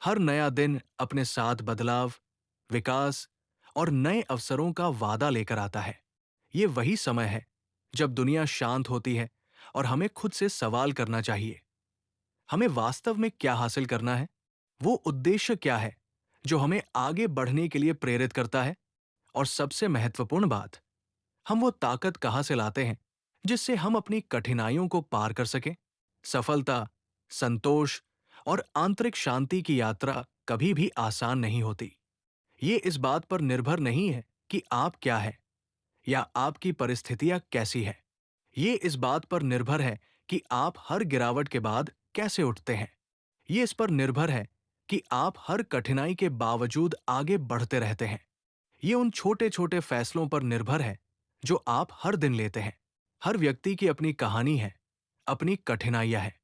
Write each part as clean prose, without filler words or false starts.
हर नया दिन अपने साथ बदलाव, विकास और नए अवसरों का वादा लेकर आता है। ये वही समय है जब दुनिया शांत होती है और हमें खुद से सवाल करना चाहिए, हमें वास्तव में क्या हासिल करना है? वो उद्देश्य क्या है जो हमें आगे बढ़ने के लिए प्रेरित करता है? और सबसे महत्वपूर्ण बात, हम वो ताकत कहाँ से लाते हैं जिससे हम अपनी कठिनाइयों को पार कर सकें? सफलता, संतोष और आंतरिक शांति की यात्रा कभी भी आसान नहीं होती। ये इस बात पर निर्भर नहीं है कि आप क्या है या आपकी परिस्थितियां कैसी है। ये इस बात पर निर्भर है कि आप हर गिरावट के बाद कैसे उठते हैं। ये इस पर निर्भर है कि आप हर कठिनाई के बावजूद आगे बढ़ते रहते हैं। ये उन छोटे छोटे फैसलों पर निर्भर है जो आप हर दिन लेते हैं। हर व्यक्ति की अपनी कहानी है, अपनी कठिनाइयां हैं।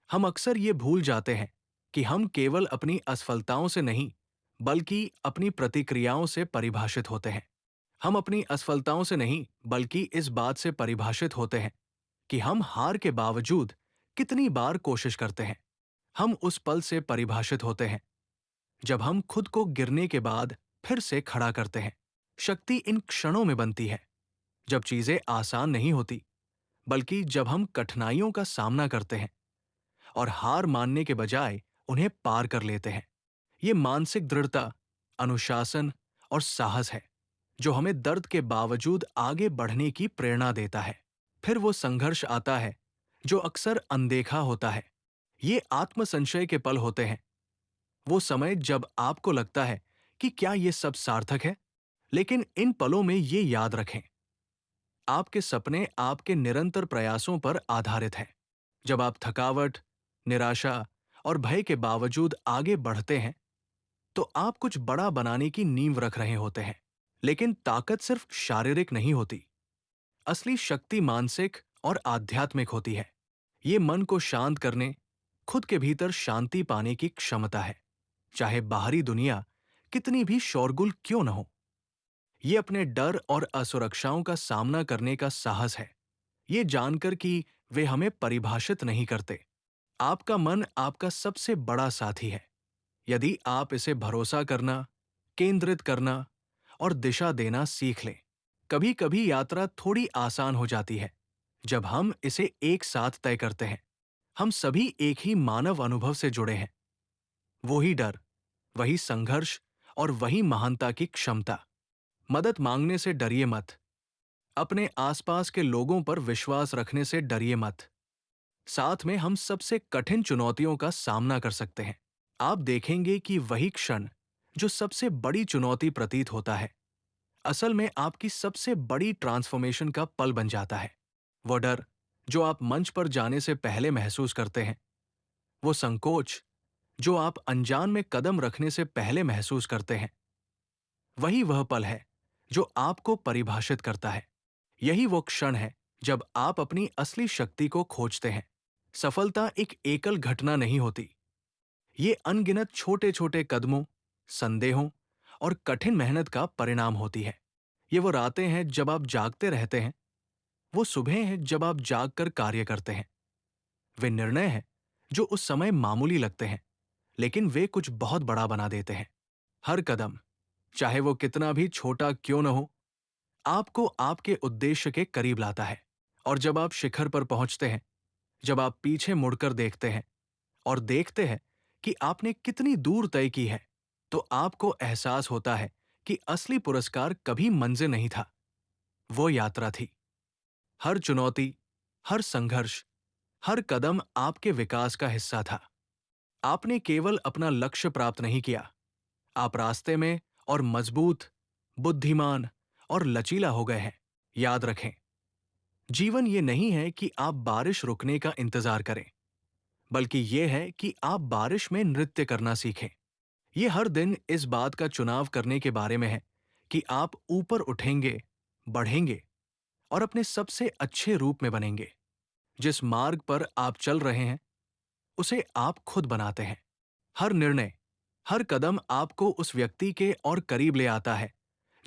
हम अक्सर ये भूल जाते हैं कि हम केवल अपनी असफलताओं से नहीं, बल्कि अपनी प्रतिक्रियाओं से परिभाषित होते हैं। हम अपनी असफलताओं से नहीं, बल्कि इस बात से परिभाषित होते हैं कि हम हार के बावजूद कितनी बार कोशिश करते हैं। हम उस पल से परिभाषित होते हैं जब हम खुद को गिरने के बाद फिर से खड़ा करते हैं। शक्ति इन क्षणों में बनती है जब चीजें आसान नहीं होती, बल्कि जब हम कठिनाइयों का सामना करते हैं और हार मानने के बजाय उन्हें पार कर लेते हैं। ये मानसिक दृढ़ता, अनुशासन और साहस है जो हमें दर्द के बावजूद आगे बढ़ने की प्रेरणा देता है। फिर वो संघर्ष आता है जो अक्सर अनदेखा होता है। ये आत्मसंशय के पल होते हैं, वो समय जब आपको लगता है कि क्या ये सब सार्थक है। लेकिन इन पलों में ये याद रखें, आपके सपने आपके निरंतर प्रयासों पर आधारित हैं। जब आप थकावट, निराशा और भय के बावजूद आगे बढ़ते हैं, तो आप कुछ बड़ा बनाने की नींव रख रहे होते हैं। लेकिन ताकत सिर्फ शारीरिक नहीं होती। असली शक्ति मानसिक और आध्यात्मिक होती है। ये मन को शांत करने, खुद के भीतर शांति पाने की क्षमता है, चाहे बाहरी दुनिया कितनी भी शोरगुल क्यों न हो। ये अपने डर और असुरक्षाओं का सामना करने का साहस है, ये जानकर कि वे हमें परिभाषित नहीं करते। आपका मन आपका सबसे बड़ा साथी है। यदि आप इसे भरोसा करना, केंद्रित करना और दिशा देना सीख लें। कभी कभी यात्रा थोड़ी आसान हो जाती है जब हम इसे एक साथ तय करते हैं। हम सभी एक ही मानव अनुभव से जुड़े हैं। वही डर, वही संघर्ष और वही महानता की क्षमता। मदद मांगने से डरिए मत। अपने आसपास के लोगों पर विश्वास रखने से डरिए मत। साथ में हम सबसे कठिन चुनौतियों का सामना कर सकते हैं। आप देखेंगे कि वही क्षण जो सबसे बड़ी चुनौती प्रतीत होता है, असल में आपकी सबसे बड़ी ट्रांसफॉर्मेशन का पल बन जाता है। वो डर जो आप मंच पर जाने से पहले महसूस करते हैं, वो संकोच जो आप अनजान में कदम रखने से पहले महसूस करते हैं, वही वह पल है जो आपको परिभाषित करता है। यही वो क्षण है जब आप अपनी असली शक्ति को खोजते हैं। सफलता एक एकल घटना नहीं होती। ये अनगिनत छोटे छोटे कदमों, संदेहों और कठिन मेहनत का परिणाम होती है। ये वो रातें हैं जब आप जागते रहते हैं, वो सुबह हैं जब आप जागकर कार्य करते हैं। वे निर्णय हैं जो उस समय मामूली लगते हैं, लेकिन वे कुछ बहुत बड़ा बना देते हैं। हर कदम, चाहे वो कितना भी छोटा क्यों न हो, आपको आपके उद्देश्य के करीब लाता है। और जब आप शिखर पर पहुंचते हैं, जब आप पीछे मुड़कर देखते हैं और देखते हैं कि आपने कितनी दूर तय की है, तो आपको एहसास होता है कि असली पुरस्कार कभी मंजिल नहीं था, वो यात्रा थी। हर चुनौती, हर संघर्ष, हर कदम आपके विकास का हिस्सा था। आपने केवल अपना लक्ष्य प्राप्त नहीं किया, आप रास्ते में और मजबूत, बुद्धिमान और लचीला हो गए हैं। याद रखें, जीवन ये नहीं है कि आप बारिश रुकने का इंतजार करें, बल्कि ये है कि आप बारिश में नृत्य करना सीखें। ये हर दिन इस बात का चुनाव करने के बारे में है कि आप ऊपर उठेंगे, बढ़ेंगे और अपने सबसे अच्छे रूप में बनेंगे। जिस मार्ग पर आप चल रहे हैं, उसे आप खुद बनाते हैं। हर निर्णय, हर कदम आपको उस व्यक्ति के और करीब ले आता है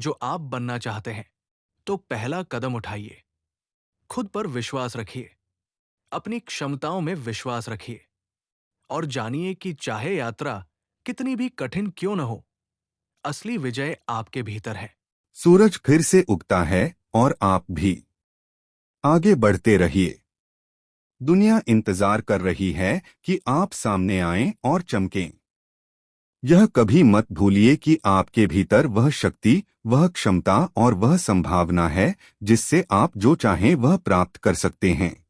जो आप बनना चाहते हैं। तो पहला कदम उठाइए, खुद पर विश्वास रखिए, अपनी क्षमताओं में विश्वास रखिए और जानिए कि चाहे यात्रा कितनी भी कठिन क्यों न हो, असली विजय आपके भीतर है। सूरज फिर से उगता है और आप भी आगे बढ़ते रहिए। दुनिया इंतजार कर रही है कि आप सामने आएं और चमकें। यह कभी मत भूलिए कि आपके भीतर वह शक्ति, वह क्षमता और वह संभावना है जिससे आप जो चाहें वह प्राप्त कर सकते हैं।